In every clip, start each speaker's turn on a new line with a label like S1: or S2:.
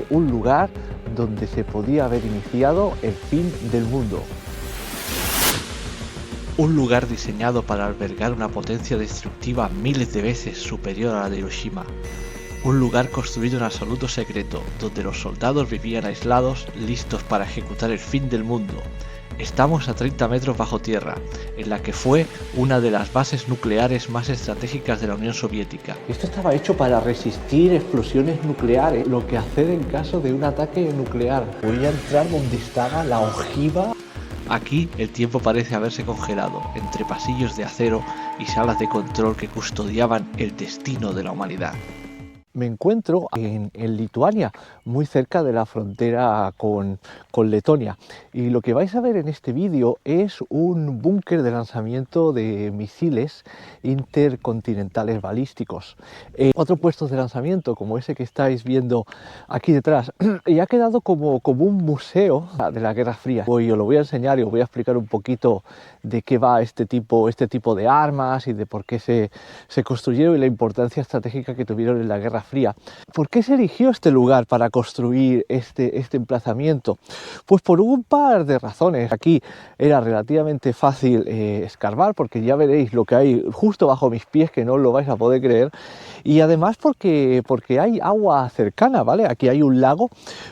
S1: un lugar donde se podía haber iniciado el fin del mundo. Un lugar diseñado para albergar una potencia destructiva miles de veces superior a la de Hiroshima. Un lugar construido en absoluto secreto, donde los soldados vivían aislados, listos para ejecutar el fin del mundo. Estamos a 30 metros bajo tierra, en la que fue una de las bases nucleares más estratégicas de la Unión Soviética. Esto estaba hecho para resistir explosiones nucleares, lo que hacer en caso de un ataque nuclear. Voy a entrar donde estaba la ojiva. Aquí el tiempo parece haberse congelado, entre pasillos de acero y salas de control que custodiaban el destino de la humanidad. Me encuentro en Lituania, muy cerca de la frontera con Letonia, y lo que vais a ver en este vídeo es un búnker de lanzamiento de misiles intercontinentales balísticos. Otros puestos de lanzamiento, como ese que estáis viendo aquí detrás, y ha quedado como un museo de la Guerra Fría. Hoy os lo voy a enseñar y os voy a explicar un poquito de qué va este tipo de armas y de por qué se construyeron y la importancia estratégica que tuvieron en la Guerra Fría. ¿Por qué se eligió este lugar para construir este emplazamiento? Pues por un par de razones. Aquí era relativamente fácil escarbar, porque ya veréis lo que hay justo bajo mis pies, que no os lo vais a poder creer, y además porque hay agua cercana, ¿vale? Aquí hay un lago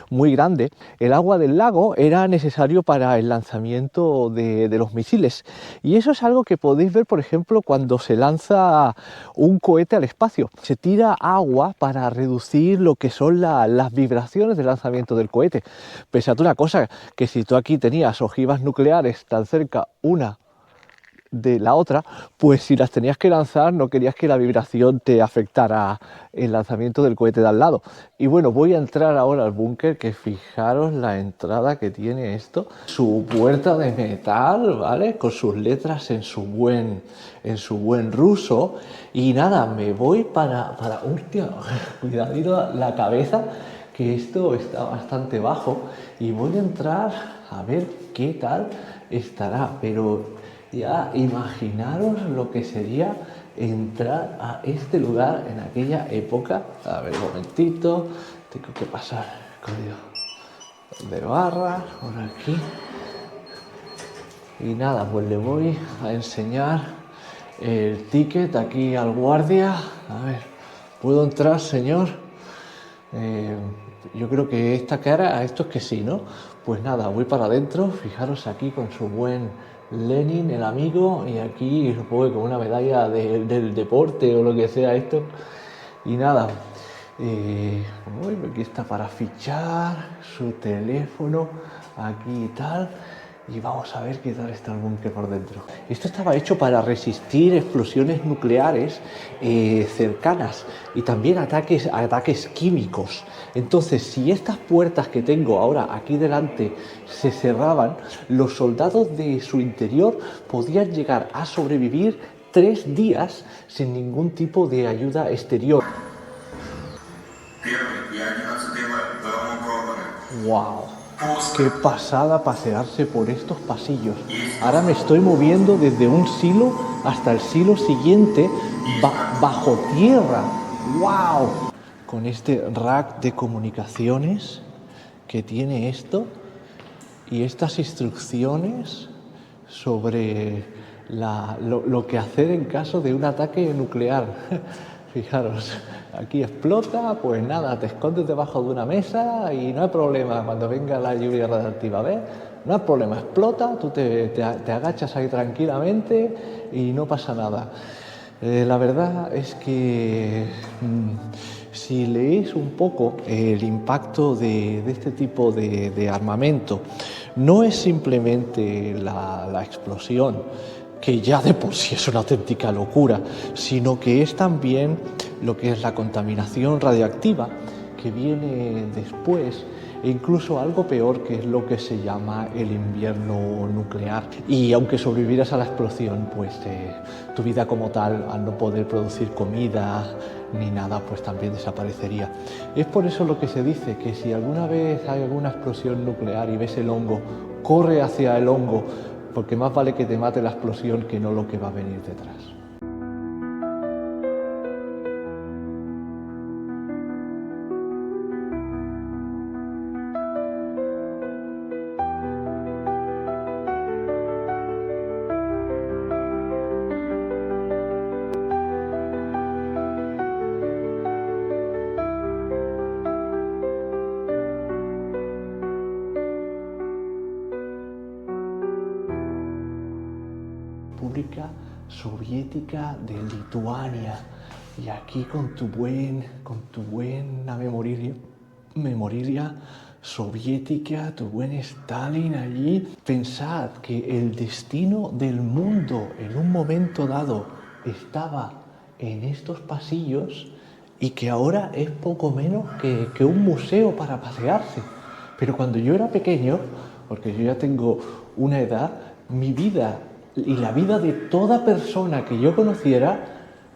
S1: muy grande. El agua del lago era necesario para el lanzamiento de los misiles, y eso es algo que podéis ver, por ejemplo, cuando se lanza un cohete al espacio. Se tira agua para reducir lo que son las vibraciones del lanzamiento del cohete. Pensad una cosa, que si tú aquí tenías ojivas nucleares tan cerca una de la otra, pues si las tenías que lanzar no querías que la vibración te afectara el lanzamiento del cohete de al lado. Y bueno, voy a entrar ahora al búnker, que fijaros la entrada que tiene esto, su puerta de metal, ¿vale? Con sus letras en su buen ruso. Y nada, me voy para hostia, cuidadito la cabeza, que esto está bastante bajo, y voy a entrar a ver qué tal estará, pero ya imaginaros lo que sería entrar a este lugar en aquella época. A ver, un momentito, tengo que pasar el código de barras por aquí. Y nada, pues le voy a enseñar el ticket aquí al guardia. A ver, ¿puedo entrar, señor? Yo creo que esta cara a esto es que sí, ¿no? Pues nada, voy para adentro. Fijaros aquí con su buen Lenin, el amigo, y aquí supongo que con una medalla del deporte o lo que sea esto. Y nada, aquí está para fichar, su teléfono, aquí y tal. Y vamos a ver qué tal está el búnker por dentro. Esto estaba hecho para resistir explosiones nucleares cercanas y también ataques químicos. Entonces, si estas puertas que tengo ahora aquí delante se cerraban, los soldados de su interior podían llegar a sobrevivir 3 días sin ningún tipo de ayuda exterior. ¡Wow! ¡Qué pasada pasearse por estos pasillos! Ahora me estoy moviendo desde un silo hasta el silo siguiente bajo tierra. ¡Wow! Con este rack de comunicaciones que tiene esto y estas instrucciones sobre lo que hacer en caso de un ataque nuclear. Fijaros, aquí explota, pues nada, te escondes debajo de una mesa y no hay problema cuando venga la lluvia radiactiva, ¿ves? No hay problema, explota, tú te agachas ahí tranquilamente y no pasa nada. La verdad es que si leéis un poco el impacto de este tipo de armamento, no es simplemente la explosión, que ya de por sí es una auténtica locura, sino que es también lo que es la contaminación radiactiva que viene después, e incluso algo peor, que es lo que se llama el invierno nuclear. Y aunque sobrevivieras a la explosión, pues tu vida como tal, al no poder producir comida ni nada, pues también desaparecería. Es por eso lo que se dice, que si alguna vez hay alguna explosión nuclear y ves el hongo, corre hacia el hongo, porque más vale que te mate la explosión que no lo que va a venir detrás.
S2: República Soviética de Lituania. Y aquí con tu buena memoria soviética, tu buen Stalin allí. Pensad que el destino del mundo en un momento dado estaba en estos pasillos y que ahora es poco menos que un museo para pasearse. Pero cuando yo era pequeño, porque yo ya tengo una edad, mi vida y la vida de toda persona que yo conociera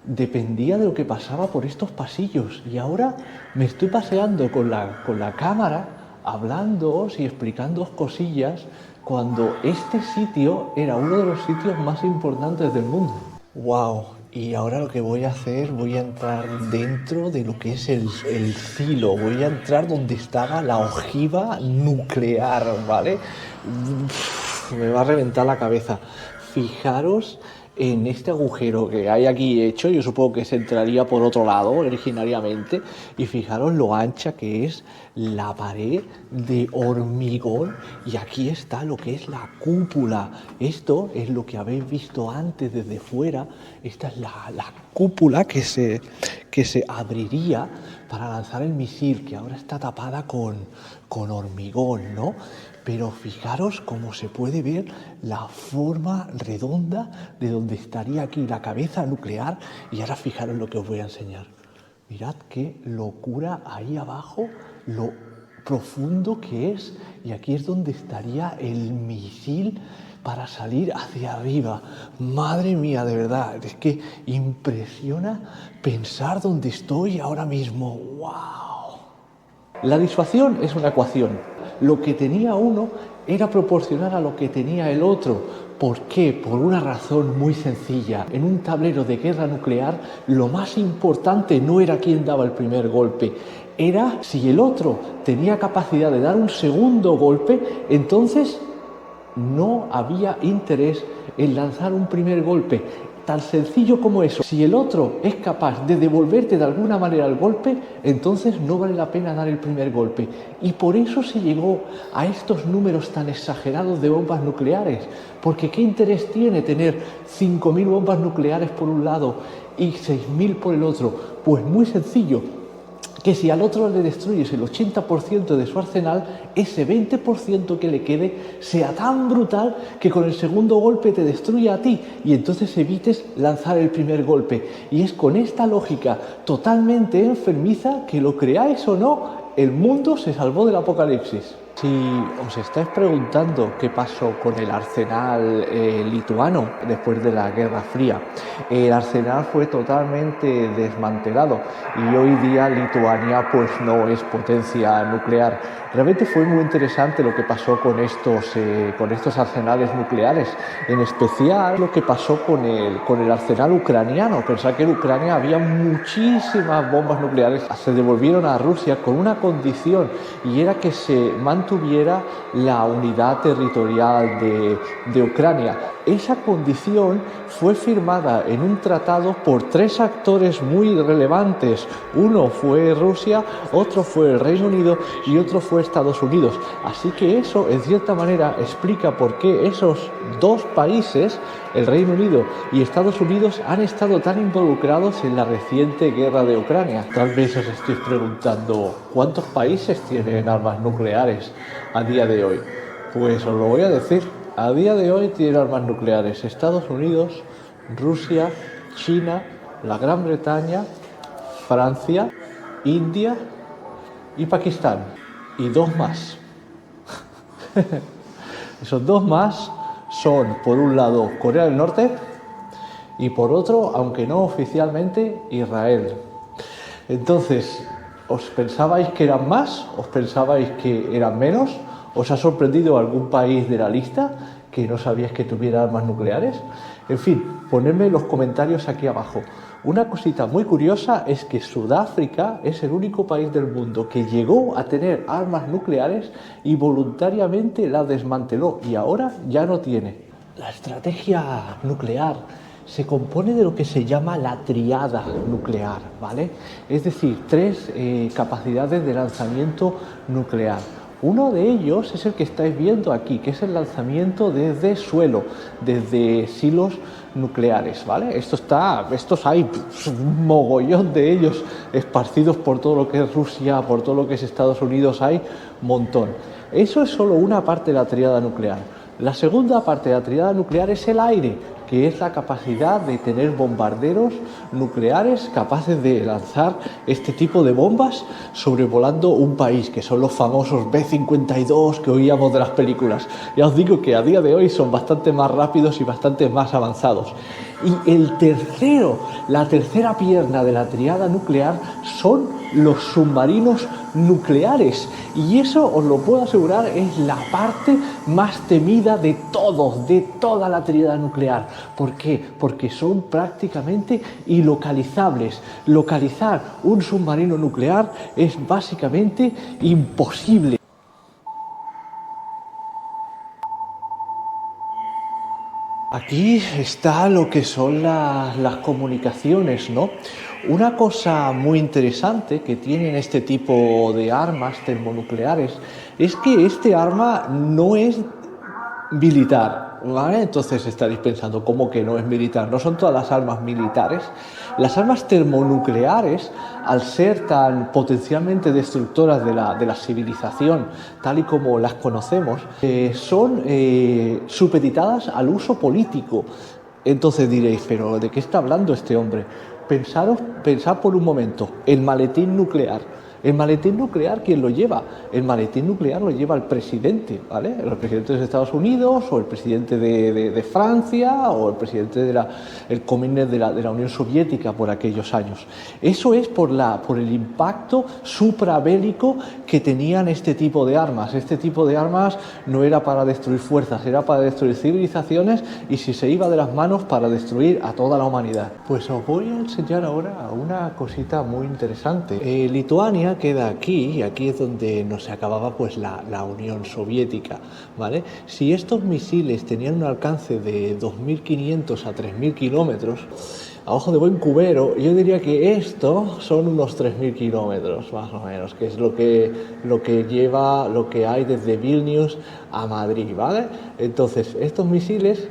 S2: dependía de lo que pasaba por estos pasillos. Y ahora me estoy paseando con la cámara, hablándoos y explicándoos cosillas, cuando este sitio era uno de los sitios más importantes del mundo. ¡Wow! Y ahora lo que voy a hacer, voy a entrar dentro de lo que es el silo, voy a entrar donde estaba la ojiva nuclear, ¿vale? Me va a reventar la cabeza. Fijaros en este agujero que hay aquí hecho, yo supongo que se entraría por otro lado originariamente, y fijaros lo ancha que es la pared de hormigón, y aquí está lo que es la cúpula. Esto es lo que habéis visto antes desde fuera. Esta es la cúpula que se abriría para lanzar el misil, que ahora está tapada con hormigón, ¿no? Pero fijaros cómo se puede ver la forma redonda de donde estaría aquí la cabeza nuclear. Y ahora fijaros lo que os voy a enseñar. Mirad qué locura ahí abajo, lo profundo que es. Y aquí es donde estaría el misil para salir hacia arriba. Madre mía, de verdad, es que impresiona pensar dónde estoy ahora mismo. ¡Wow! La disuasión es una ecuación. Lo que tenía uno era proporcional a lo que tenía el otro. ¿Por qué? Por una razón muy sencilla. En un tablero de guerra nuclear, lo más importante no era quién daba el primer golpe, era si el otro tenía capacidad de dar un segundo golpe. Entonces no había interés en lanzar un primer golpe. Tan sencillo como eso. Si el otro es capaz de devolverte de alguna manera el golpe, entonces no vale la pena dar el primer golpe. Y por eso se llegó a estos números tan exagerados de bombas nucleares. Porque ¿qué interés tiene tener 5.000 bombas nucleares por un lado y 6.000 por el otro? Pues muy sencillo. Que si al otro le destruyes el 80% de su arsenal, ese 20% que le quede sea tan brutal que con el segundo golpe te destruya a ti y entonces evites lanzar el primer golpe. Y es con esta lógica totalmente enfermiza que, lo creáis o no, el mundo se salvó del apocalipsis. Si os estáis preguntando qué pasó con el arsenal lituano después de la Guerra Fría, el arsenal fue totalmente desmantelado y hoy día Lituania pues no es potencia nuclear. Realmente fue muy interesante lo que pasó con estos arsenales nucleares, en especial lo que pasó con el arsenal ucraniano. Pensad que en Ucrania había muchísimas bombas nucleares, se devolvieron a Rusia con una condición, y era que se mantuviera la unidad territorial de Ucrania. Esa condición fue firmada en un tratado por 3 actores muy relevantes. Uno fue Rusia, otro fue el Reino Unido y otro fue Estados Unidos. Así que eso, en cierta manera, explica por qué esos 2 países, el Reino Unido y Estados Unidos, han estado tan involucrados en la reciente guerra de Ucrania. Tal vez os estéis preguntando, ¿cuántos países tienen armas nucleares a día de hoy? Pues os lo voy a decir. A día de hoy tienen armas nucleares Estados Unidos, Rusia, China, la Gran Bretaña, Francia, India y Pakistán. Y 2 más. Esos 2 más son, por un lado, Corea del Norte y por otro, aunque no oficialmente, Israel. Entonces, ¿os pensabais que eran más? ¿Os pensabais que eran menos? ¿Os ha sorprendido algún país de la lista que no sabíais que tuviera armas nucleares? En fin, ponedme en los comentarios aquí abajo. Una cosita muy curiosa es que Sudáfrica es el único país del mundo que llegó a tener armas nucleares y voluntariamente las desmanteló, y ahora ya no tiene. La estrategia nuclear se compone de lo que se llama la triada nuclear, ¿vale? Es decir, 3 capacidades de lanzamiento nuclear. Uno de ellos es el que estáis viendo aquí, que es el lanzamiento desde suelo, desde silos nucleares, ¿vale? Estos hay un mogollón de ellos esparcidos por todo lo que es Rusia, por todo lo que es Estados Unidos, hay un montón. Eso es solo una parte de la tríada nuclear. La segunda parte de la tríada nuclear es el aire, que es la capacidad de tener bombarderos nucleares capaces de lanzar este tipo de bombas sobrevolando un país, que son los famosos B-52 que oíamos de las películas. Ya os digo que a día de hoy son bastante más rápidos y bastante más avanzados. Y la tercera pierna de la tríada nuclear son los submarinos nucleares, y eso os lo puedo asegurar es la parte más temida de toda la tríada nuclear. ¿Por qué? Porque son prácticamente ilocalizables. Localizar un submarino nuclear es básicamente imposible. Aquí está lo que son las comunicaciones, ¿no? Una cosa muy interesante que tienen este tipo de armas termonucleares es que este arma no es militar, ¿vale? Entonces estaréis pensando, ¿cómo que no es militar? No son todas las armas militares. Las armas termonucleares, al ser tan potencialmente destructoras de la civilización, tal y como las conocemos, son supeditadas al uso político. Entonces diréis, ¿pero de qué está hablando este hombre? Pensad por un momento, el maletín nuclear. El maletín nuclear, ¿quién lo lleva? El maletín nuclear lo lleva el presidente, ¿vale? El presidente de Estados Unidos, o el presidente de Francia, o el presidente el Comínez de la Unión Soviética por aquellos años. Eso es por el impacto suprabélico que tenían este tipo de armas. Este tipo de armas no era para destruir fuerzas, era para destruir civilizaciones, y si se iba de las manos, para destruir a toda la humanidad. Pues os voy a enseñar ahora una cosita muy interesante. Lituania queda aquí, y aquí es donde no se acababa pues la Unión Soviética, ¿vale? Si estos misiles tenían un alcance de 2.500 a 3.000 kilómetros, a ojo de buen cubero, yo diría que estos son unos 3.000 kilómetros, más o menos, que es lo que hay desde Vilnius a Madrid, ¿vale? Entonces, estos misiles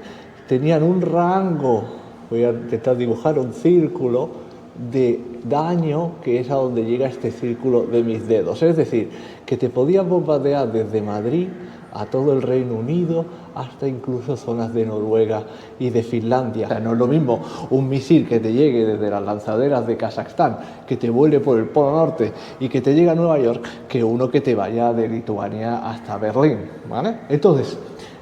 S2: tenían un rango, voy a intentar dibujar un círculo de daño que es a donde llega este círculo de mis dedos, es decir, que te podían bombardear desde Madrid a todo el Reino Unido, hasta incluso zonas de Noruega y de Finlandia. O sea, no es lo mismo un misil que te llegue desde las lanzaderas de Kazajstán, que te vuele por el Polo Norte y que te llegue a Nueva York, que uno que te vaya de Lituania hasta Berlín, ¿vale? Entonces,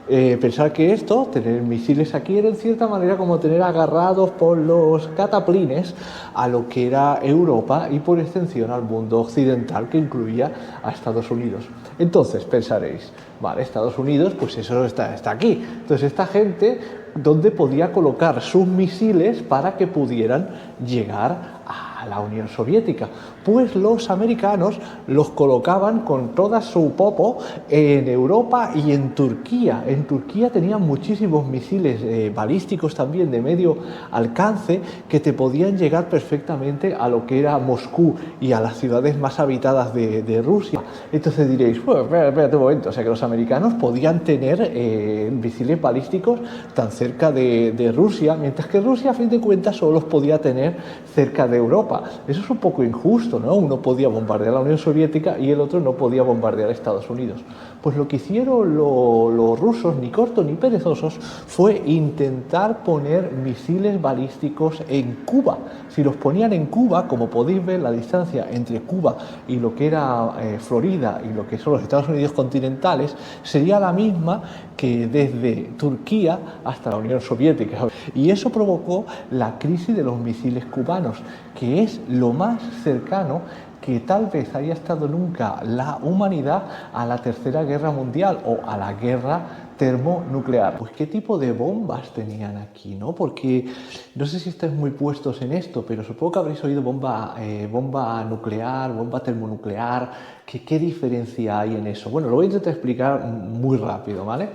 S2: pensar que tener misiles aquí, era en cierta manera como tener agarrados por los cataplines a lo que era Europa y por extensión al mundo occidental, que incluía a Estados Unidos. Entonces pensaréis, vale, Estados Unidos, pues eso está aquí. Entonces esta gente, ¿dónde podía colocar sus misiles para que pudieran llegar a la Unión Soviética? Pues los americanos los colocaban con toda su popo en Europa y en Turquía. En Turquía tenían muchísimos misiles balísticos también de medio alcance, que te podían llegar perfectamente a lo que era Moscú y a las ciudades más habitadas de Rusia. Entonces diréis, bueno, espérate un momento, o sea que los americanos podían tener misiles balísticos tan cerca de Rusia, mientras que Rusia, a fin de cuentas, solo los podía tener cerca de Europa. Eso es un poco injusto, ¿no? Uno podía bombardear la Unión Soviética y el otro no podía bombardear Estados Unidos. Pues lo que hicieron los rusos, ni cortos ni perezosos, fue intentar poner misiles balísticos en Cuba. Si los ponían en Cuba, como podéis ver, la distancia entre Cuba y lo que era Florida y lo que son los Estados Unidos continentales sería la misma que desde Turquía hasta la Unión Soviética. Y eso provocó la crisis de los misiles cubanos, que es lo más cercano que tal vez haya estado nunca la humanidad a la Tercera Guerra Mundial o a la guerra termonuclear. Pues qué tipo de bombas tenían aquí, ¿no? Porque no sé si estáis muy puestos en esto, pero supongo que habréis oído bomba nuclear, bomba termonuclear, ¿Qué diferencia hay en eso? Bueno, lo voy a intentar explicar muy rápido, ¿vale?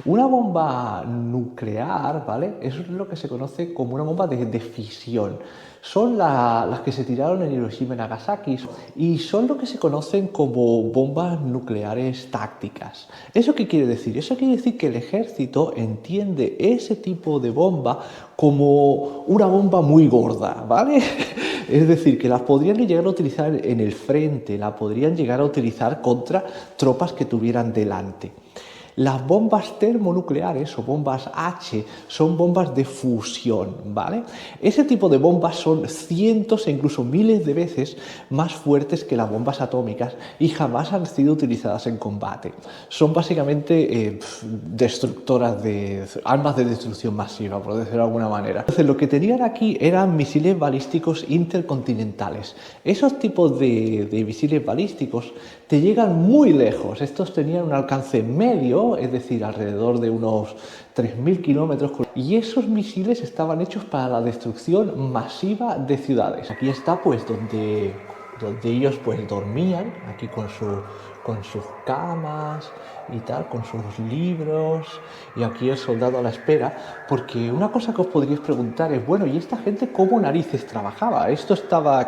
S2: Una bomba nuclear, ¿vale? Eso es lo que se conoce como una bomba de fisión. Son las que se tiraron en Hiroshima y Nagasaki y son lo que se conocen como bombas nucleares tácticas. ¿Eso qué quiere decir? Eso quiere decir que el ejército entiende ese tipo de bomba como una bomba muy gorda, ¿vale? Es decir, que las podrían llegar a utilizar en el frente, la podrían llegar a utilizar contra tropas que tuvieran delante. Las bombas termonucleares o bombas H son bombas de fusión, ¿vale? Ese tipo de bombas son cientos e incluso miles de veces más fuertes que las bombas atómicas y jamás han sido utilizadas en combate. Son básicamente destructoras de armas de destrucción masiva, por decirlo de alguna manera. Entonces, lo que tenían aquí eran misiles balísticos intercontinentales. Esos tipos de misiles balísticos te llegan muy lejos. Estos tenían un alcance medio, es decir, alrededor de unos 3.000 kilómetros, y esos misiles estaban hechos para la destrucción masiva de ciudades. Aquí está pues donde ellos pues dormían, aquí con sus camas y tal, con sus libros, y aquí el soldado a la espera, porque una cosa que os podríais preguntar es, bueno, ¿y esta gente cómo narices trabajaba? ¿Esto estaba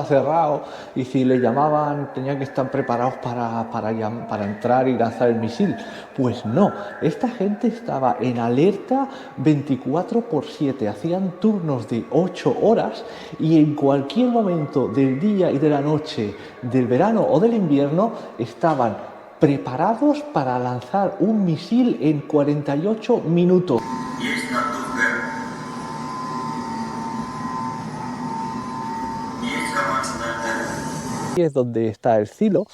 S2: cerrado, y si le llamaban tenían que estar preparados para entrar y lanzar el misil? Pues no, esta gente estaba en alerta 24/7, hacían turnos de 8 horas y en cualquier momento del día y de la noche, del verano o del invierno, estaban preparados para lanzar un misil en 48 minutos. Aquí es donde está el silo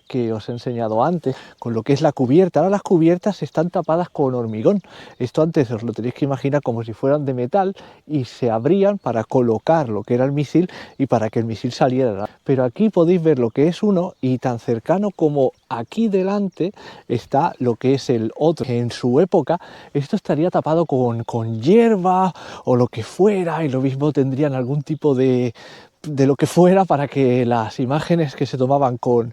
S2: que os he enseñado antes, con lo que es la cubierta. Ahora las cubiertas están tapadas con hormigón. Esto antes os lo tenéis que imaginar como si fueran de metal y se abrían para colocar lo que era el misil y para que el misil saliera. Pero aquí podéis ver lo que es uno, y tan cercano como aquí delante está lo que es el otro. En su época esto estaría tapado con hierba o lo que fuera, y lo mismo tendrían algún tipo de lo que fuera para que las imágenes que se tomaban con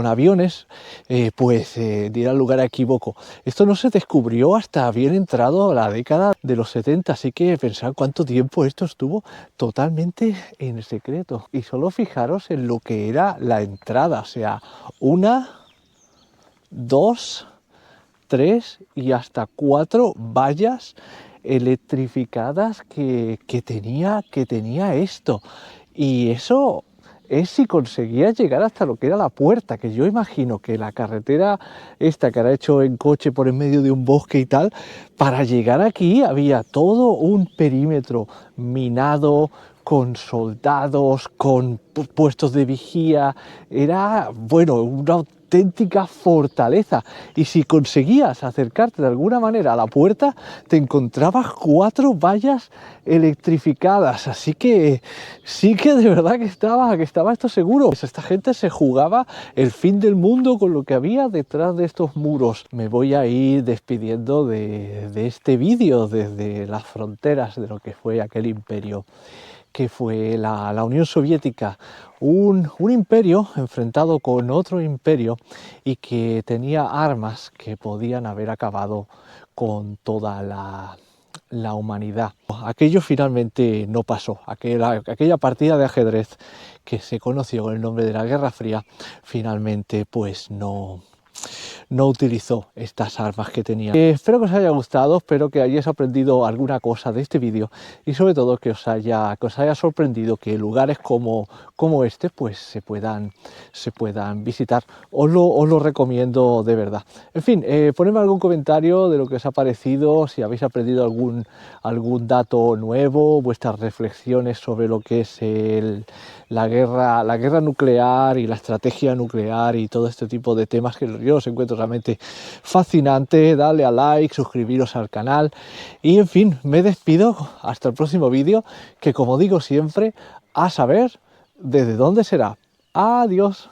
S2: aviones dieran lugar a equívoco. Esto no se descubrió hasta bien entrado la década de los 70, así que pensad cuánto tiempo esto estuvo totalmente en secreto. Y solo fijaros en lo que era la entrada, o sea, 1, 2, 3 y hasta 4 vallas electrificadas que tenía esto. Y eso es si conseguía llegar hasta lo que era la puerta, que yo imagino que la carretera esta que era hecho en coche por en medio de un bosque y tal, para llegar aquí había todo un perímetro minado, con soldados, con puestos de vigía. Era, bueno, una auténtica fortaleza, y si conseguías acercarte de alguna manera a la puerta te encontrabas 4 vallas electrificadas, así que sí que de verdad que estaba esto seguro. Esta gente se jugaba el fin del mundo con lo que había detrás de estos muros. Me voy a ir despidiendo de este vídeo desde las fronteras de lo que fue aquel imperio que fue la Unión Soviética, un imperio enfrentado con otro imperio y que tenía armas que podían haber acabado con toda la humanidad. Aquello finalmente no pasó. Aquella partida de ajedrez que se conoció con el nombre de la Guerra Fría, finalmente pues no utilizó estas armas que tenía. Espero que os haya gustado, espero que hayáis aprendido alguna cosa de este vídeo, y sobre todo que os haya sorprendido que lugares como este pues se puedan visitar. Os lo recomiendo de verdad. En fin, ponedme algún comentario de lo que os ha parecido, si habéis aprendido algún dato nuevo, vuestras reflexiones sobre lo que es la guerra nuclear y la estrategia nuclear y todo este tipo de temas que yo os encuentro realmente fascinante. Dale a like, suscribiros al canal y en fin, me despido hasta el próximo vídeo, que como digo siempre, a saber desde dónde será. Adiós.